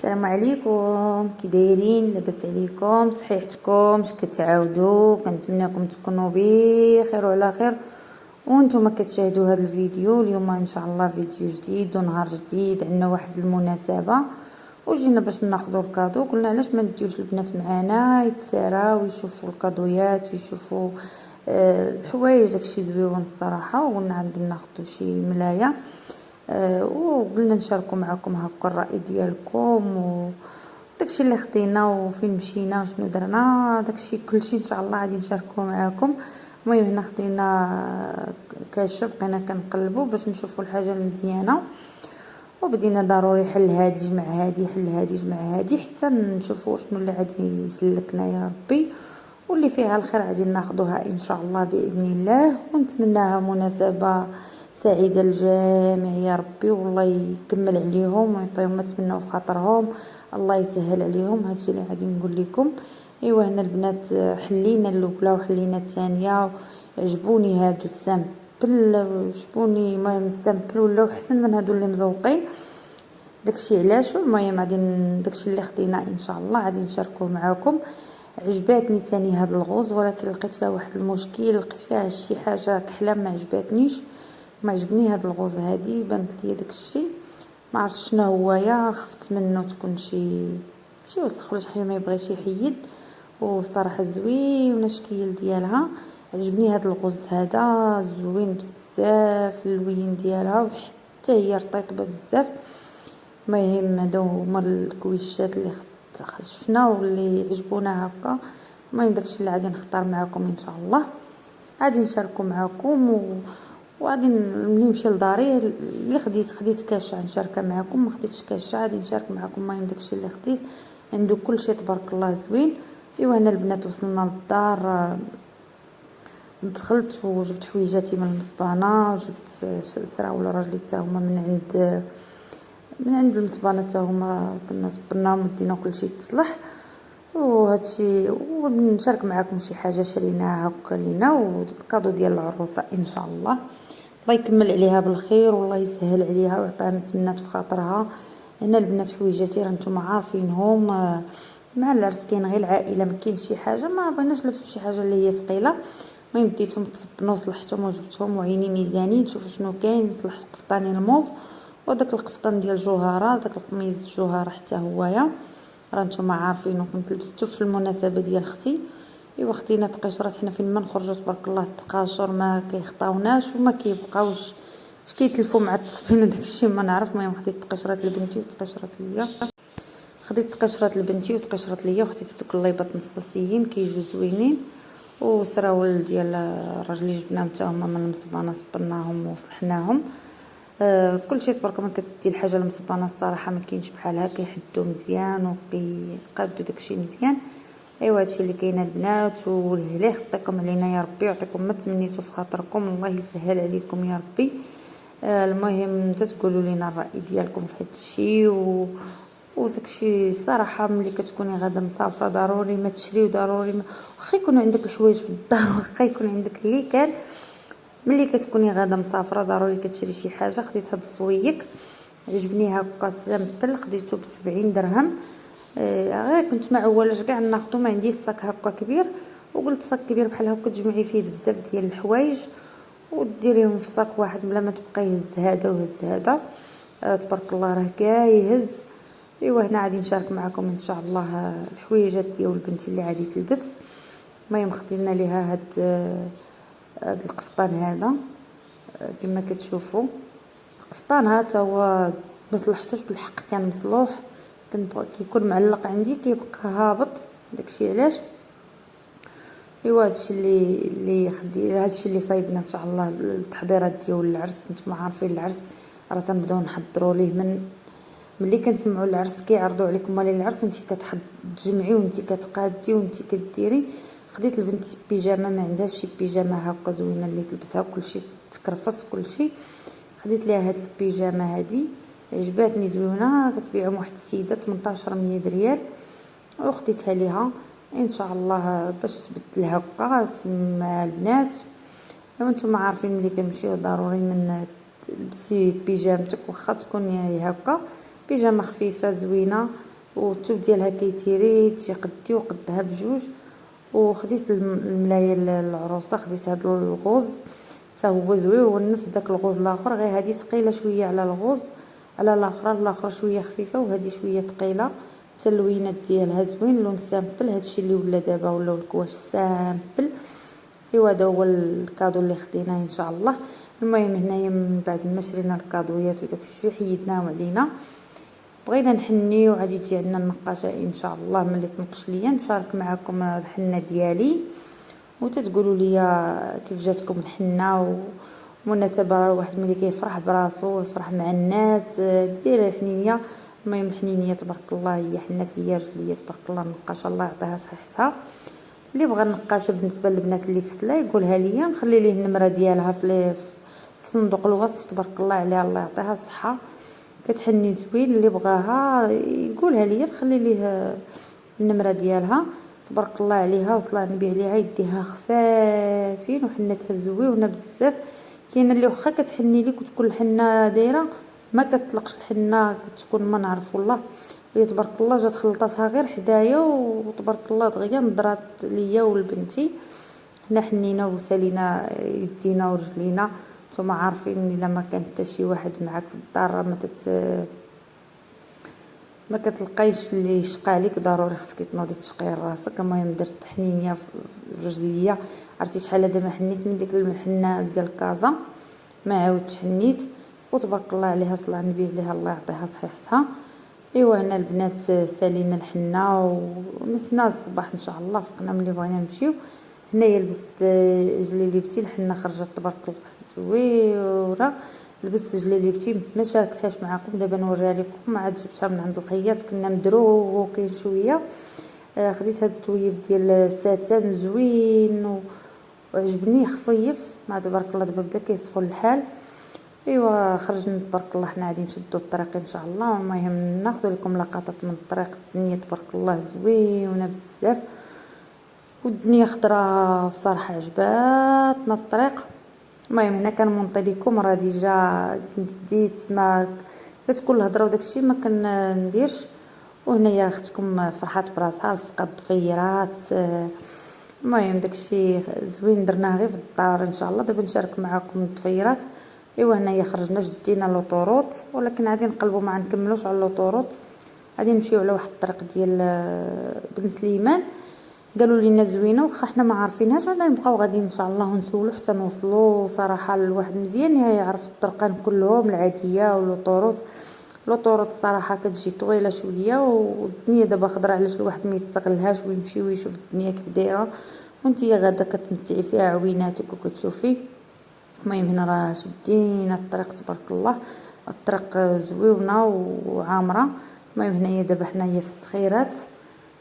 السلام عليكم، كي دايرين؟ لاباس عليكم؟ صحيحتكم؟ اش كتعاودوا؟ كنتمنىكم تكونوا بخير وعلى خير وانتم كتشاهدوا هذا الفيديو. اليوم ان شاء الله فيديو جديد ونهار جديد، عندنا واحد المناسبه وجينا باش ناخذوا الكادو. قلنا علاش ما نديوش البنات معانا يتساراو ويشوفوا الكادويات ويشوفوا الحوايج. داكشي زويون الصراحه، وقلنا عندنا ناخذوا شي ملايه وقلنا نشاركوا معكم هكا الرأي ديالكم وداكشي اللي خدينا وفين مشينا وشنو درنا. داكشي كلشي ان شاء الله غادي نشاركوه معكم. المهم هنا خدينا كاشف، بقينا كنقلبوا باش نشوفوا الحاجه المزيانه، وبدينا ضروري حل هادي جمع هادي، حل هادي جمع هادي، حتى نشوفوا شنو اللي غادي يسلكنا يا ربي، واللي فيها الخير غادي ناخذوها ان شاء الله باذن الله. ونتمناها مناسبه سعيده للجميع يا ربي، والله يكمل عليهم ويعطيهم ما تمنوا في خاطرهم، الله يسهل عليهم. هادشي اللي غادي نقول لكم. ايوا هنا البنات حلينا الاولى وحلينا الثانيه، عجبوني هادو السامبل، عجبوني المهم السامبل ولاو احسن من هادو اللي مزوقين. داكشي علاش المهم غادي داكشي اللي خدينا ان شاء الله غادي نشاركوه معكم. عجباتني ثاني هاد الغوز، ولكن لقيت فيها واحد المشكل، لقيت فيها شي حاجه كحله ما عجباتنيش، ما عجبني هاد الغوز هادي، بانت لي داكشي ما عرفتش شنو هو، يا خفت منه تكون شي وسخ ولا شي حاجه ما يبغيش يحيد. والصراحه زوينه الشكل ديالها، عجبني هاد الغوز هذا زوين بزاف اللوين ديالها، وحتى هي رطيبه بزاف. المهم هادو هما الكويشات اللي شفنا واللي عجبونا هكا. المهم داكشي اللي غادي نختار معكم ان شاء الله، غادي نشاركو معكم وغادي ملي نمشي لداري اللي خديت كاشه نشاركها معكم، ما خديتش كاشه غادي نشارك معكم. المهم داكشي اللي خديت عنده كلشي تبارك الله زوين. ايوا هنا البنات وصلنا للدار، دخلت وجبت حويجاتي من المصبانه، وجبت سراول راجلي حتى هما من عند المصبانه، حتى هما كنا صبرناهم ودينا كلشي يتصلح. وهادشي ونشارك معكم شي حاجه شريناها هكا لينا، والكادو ديال العروسه ان شاء الله. الله يكمل عليها بالخير والله يسهل عليها ويعطيها ما تمنات في خاطرها. هنا البنات حويجاتي راه نتوما عارفينهم، مع العرس كاين غير العائله، ما كاينش شي حاجه، ما بغيناش نلبسوا شي حاجه اللي هي ثقيله. المهم ديتهم تصبنوا وصلحتهم وجبتهم وعيني ميزانين. شوفوا شنو كاين، صلحت قفطاني الموف وداك القفطان ديال الجوهره، داك القميص الجوهره حتى هويا راه نتوما عارفين، وكنت لبستو في المناسبه ديال اختي. ايوا خدينا تقشرات، حنا فين ما نخرجوا تبارك الله التقاشر ما كيخطاوناش وما كيبقاوش اش كيتلفوا مع التصبين وداكشي ما نعرف. المهم خديت تقشرات لبنتي وتقشرات ليا، خديت تقشرات لبنتي وتقشرت ليا، وخديت دوك الليبات نصاصيين كيجيو زوينين، وسراول ديال راجلي جبناهم حتى هما من المصبانه، صبرناهم وصلحناهم. كلشي تبارك الله كتدي الحاجه المصبانه الصراحه ما كاينش بحالها، كيحدو مزيان وكيقادو داكشي مزيان. ايوا هادشي اللي كاين البنات، والهلا يخطيكم علينا يا ربي ويعطيكم ما تمنيتو في خاطركم، الله يسهل عليكم يا ربي. المهم تتقولوا لينا الراي ديالكم في هذا الشيء وداكشي صراحه. ملي كتكوني غادا مسافره ضروري ما تشريو، ضروري واخا يكونوا عندك الحوايج في الدار، واخا يكون عندك اللي كان، ملي كتكوني غادا مسافره ضروري كتشري شي حاجه. خديت هاد الصويك عجبني هكا سامبل، خديته ب70 درهم. غير كنت معوله كاع ناخذو، ما عنديش الصاك هكا كبير، وقلت صاك كبير بحال هكا تجمعي فيه بزاف ديال الحوايج وديريهم في صاك واحد بلا ما تبقى يهز هذا وهز هذا. تبارك الله راه كاع يهز. ايوا هنا غادي نشارك معكم ان شاء الله الحويجات ديال بنتي اللي غادي تلبس. المهم خدينا ليها هاد القفطان هذا كما كتشوفوا، القفطان هذا هو ما صلحتوش بالحق، كان مصلوح، كيكون معلق عندي كيبقى هابط، داكشي علاش. ايوا هادشي هادشي اللي صايبنا ان شاء الله التحضيرات ديال العرس. نتوما عارفين العرس راه تنبداو نحضروا ليه من ملي كنسمعوا العرس كيعرضوا عليكم مال العرس، وانت تجمعي وانت كتقادي وانت كديري. خديت لبنتي بيجامه، ما عندهاش شي بيجامه هكا زوينه اللي تلبسها كلشي تكرفص كلشي. خديت ليها هاد البيجامه هادي، عجباتني زوينه، كتبيعهم واحد السيده 1800 ريال، وخديتها ليها ان شاء الله باش تبدلها هكا مع البنات. وانتم عارفين ملي كنمشيو ضروري من تلبسي بيجامتك واخا تكون هكا بيجامه خفيفه زوينه، والثوب ديالها كيتيري تجي قدي وقدها بجوج. وخديت الملايه العروسه، خديت هذا الغوز حتى هو زويون نفس داك الغوز الاخر، غير هذه ثقيله شويه على الغوز على الاخر شويه خفيفه، وهذه شويه ثقيله. حتى اللوينات ديالها زوين، لون سامبل. هادشي اللي ولا دابا ولاو الكواش سامبل. ايوا هذا هو الكادو اللي خديناه ان شاء الله. المهم هنايا من بعد ما شرينا الكادويات وداكشي حيدناهم علينا، بغينا نحنيو عادي تجي عندنا النقاشه ان شاء الله. ملي تنقش ليا نشارك معكم الحنه ديالي وتتقولوا لي كيف جاتكم الحنه. ومناسبه الواحد ملي كيفرح براسو يفرح مع الناس ديري حنينيه. المهم الحنينيه تبارك الله هي حنات ليا رجليه تبارك الله النقاشه الله يعطيها صحتها. اللي بغى النقاشه بالنسبه للبنات اللي في سلا يقولها ليا نخلي ليه النمره ديالها في صندوق الوصف تبارك الله عليها الله يعطيها الصحه. كتحني زوين، اللي بغاها يقولها ليا نخلي ليه النمره ديالها تبارك الله عليها وصلاه النبي عليها. يديها خفافين وحنتها زويونه بزاف. كاينه اللي واخا كتحني ليك وتكون الحنه دايره ما كتطلقش الحنه، كتكون ما نعرف والله. هي تبارك الله جات خلطاتها غير حدايا وتبارك الله دغيا نضرات ليا ولبنتي. حنا حنينا وسالينا يدينا ورجلينا. نتوما عارفين الا ما كان حتى شي واحد معاك في الدار ما كتلقايش اللي يشقى عليك، ضروري خصك تنوضي تشقي راسك. المهم درت حنينيه في رجليا. عرفتي شحال هذا ما حنيت من ديك الحنه ديال كازا ما عاودتش حنيت. وتبارك الله عليها صلاه النبي عليها الله يعطيها صحتها. ايوا هنا البنات سالينا الحنه ونسنا الصباح ان شاء الله. فقنا ملي بغينا نمشيو. هنايا لبست جليليبتي الحنه خرجت تبارك الله زوينه. لبست جليليبتي ما شاركتهاش معكم، دابا نوريها لكم. عاد جبتها من عند الخياط كنا مدروكين شويه. خديت هاد التويب ديال الساتان زوين وعجبني خفيف مع تبارك الله. دابا بدا كيسخن الحال. ايوا خرجنا تبارك الله حنا غادي نشدوا الطريق ان شاء الله. المهم ناخذ لكم لقطات من الطريق. الدنيا تبارك الله زوينه بزاف والدنيا خضراء الصراحه عجباتنا الطريق. المهم هنا كنمونطي لكم راه ديجا بديت ما كتكون الهضره وداكشي ما كنديرش. وهنايا اختكم فرحات براسها لصقات ضفيرات. المهم داكشي زوين درناه غير في الدار ان شاء الله. دابا نشارك معكم الضفيرات. ايوا هنايا خرجنا جدينا لوطوروط، ولكن غادي نقلبوا ما نكملوش على لوطوروط، غادي نمشيو على واحد الطريق ديال بن سليمان. قالوا لنا زوينه واخا حنا ما عارفينهاش، غادي نبقاو غاديين ان شاء الله ونسولو حتى نوصلوا. صراحه الواحد مزيان يعرف الطرقان كلهم العاديه ولوطوروط. لوطوروط الصراحه كتجي طويله شويه والدنيا دابا خضره علاش الواحد ما يستغلهاش ويمشي ويشوف الدنيا كيف دايره وانتي غادا كتمتعي فيها عويناتك وكتشوفي. المهم هنا راه شدينا الطريق تبارك الله. الطريق زويونه وعامره. المهم هنايا دابا حنايا في الصخيرات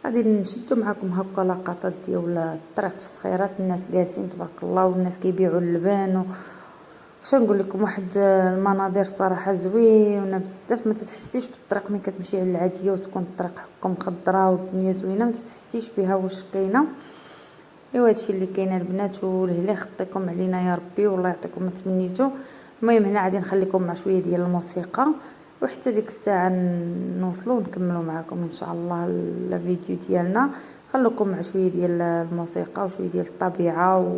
غادي نشدو معكم هكا لقطات ديال الطريق في الصخيرات. الناس جالسين تبارك الله والناس كيبيعوا اللبان واش نقول لكم واحد المناظر صراحه زوينه بزاف. ما تتحسيش بالطريق ملي كتمشي على العاديه وتكون الطريق هكا مخضره والدنيا زوينه ما تتحسيش بها واش كاينه. ايوا هادشي اللي كاين البنات والهلا خطيكم علينا يا ربي والله يعطيكم ما تمنيتو. المهم هنا غادي نخليكم مع شويه ديال الموسيقى وحتى ديك الساعه نوصلوا ونكملوا معكم ان شاء الله الفيديو ديالنا. خلوكم مع شويه ديال الموسيقى وشويه ديال الطبيعه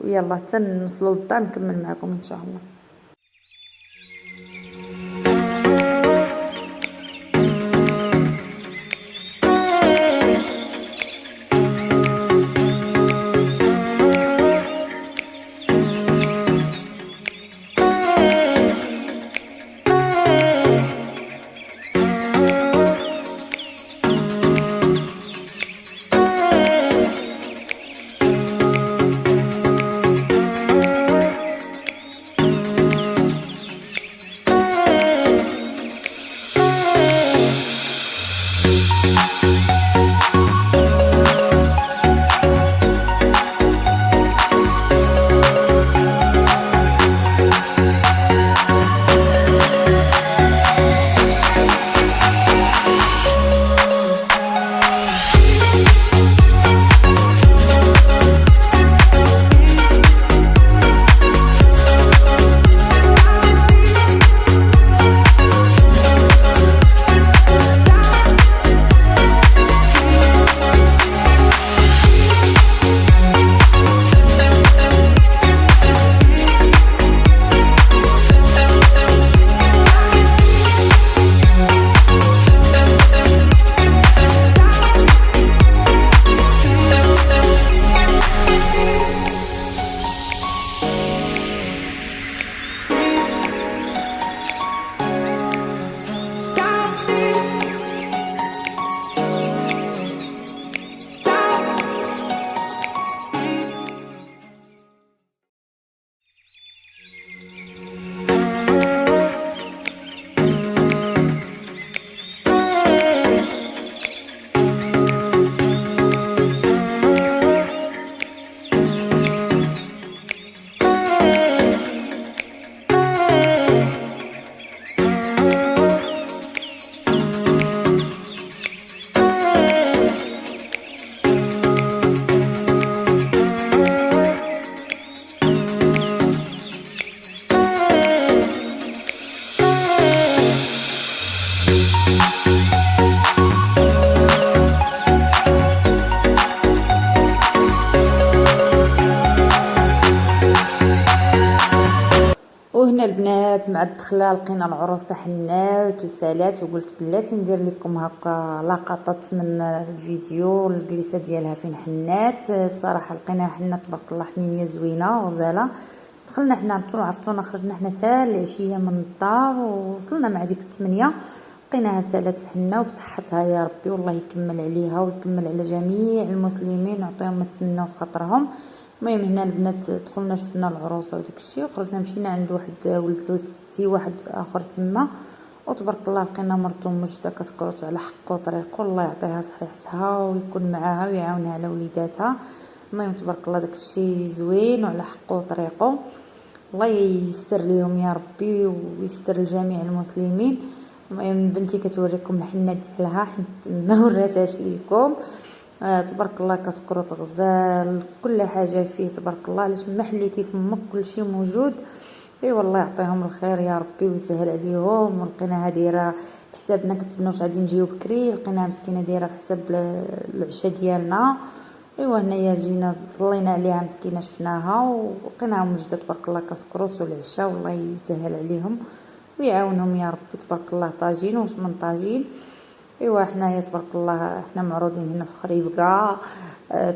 ويلا حتى نوصلوا للدار نكمل معكم ان شاء الله. البنات مع الدخله لقينا العروسه حنات وسالات، وقلت بلاتي ندير لكم هكا لقطات من الفيديو الجلسه ديالها فين حنات. الصراحه لقيناها حنات تبارك الله حنينه زوينه وغزاله. دخلنا حنا عرفتونا خرجنا حنا حتى العشيه من الدار، ووصلنا مع ديك 8 لقيناها سالات الحنه وبصحتها يا ربي، والله يكمل عليها ويكمل على جميع المسلمين ويعطيهم يتمنوا في خاطرهم. المهم هنا البنات دخلنا شفنا العروسه وداك الشيء، وخرجنا مشينا عند واحد ولد له ستي واحد اخر تما، وتبارك الله لقينا مرتو مجده كتكروت على حقه طريقه، الله يعطيها صحيحتها ويكون معاها ويعاونها على وليداتها. المهم تبارك الله داك الشيء زوين وعلى حقه طريقه، الله ييسر ليهم يا ربي ويستر لجميع المسلمين. المهم بنتي كتوريكم الحنه ديالها حيت ما وراتهاش ليكم. تبارك الله كسكروت غزال كل حاجه فيه تبارك الله، علاش ما حليتي فمك كل شيء موجود. اي والله يعطيهم الخير يا ربي ويسهل عليهم. ولقيناها دايره بحسابنا كنتسناو غادي نجيو بكري، لقيناها مسكينه دايره بحساب العشاء ديالنا. ايوا هنايا جينا صلينا عليها مسكينه شفناها ولقيناها مجده تبارك الله كسكروت والعشاء، والله يسهل عليهم ويعاونهم يا ربي. تبارك الله طاجين واش من طاجين. ايوا حنايا تبارك الله حنا معروضين هنا في خريبكا.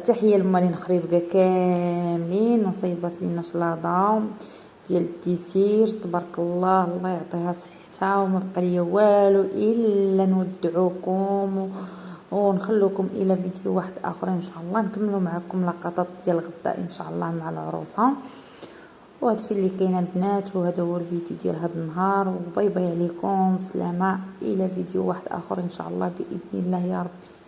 تحيه لمالين خريبكا كاملين، وصيبات لينا شلاضه ديال الديسير تبارك الله، الله يعطيها صحتها. وما بقى ليا والو الا نودعوكم ونخلوكم الى فيديو واحد اخر ان شاء الله، نكملوا معكم لقطات ديال الغداء ان شاء الله مع العروسه. وهذا الشيء اللي كاين البنات، وهذا هو الفيديو ديال هذا النهار. وباي باي عليكم بسلامه، الى فيديو واحد اخر ان شاء الله باذن الله يا ربي.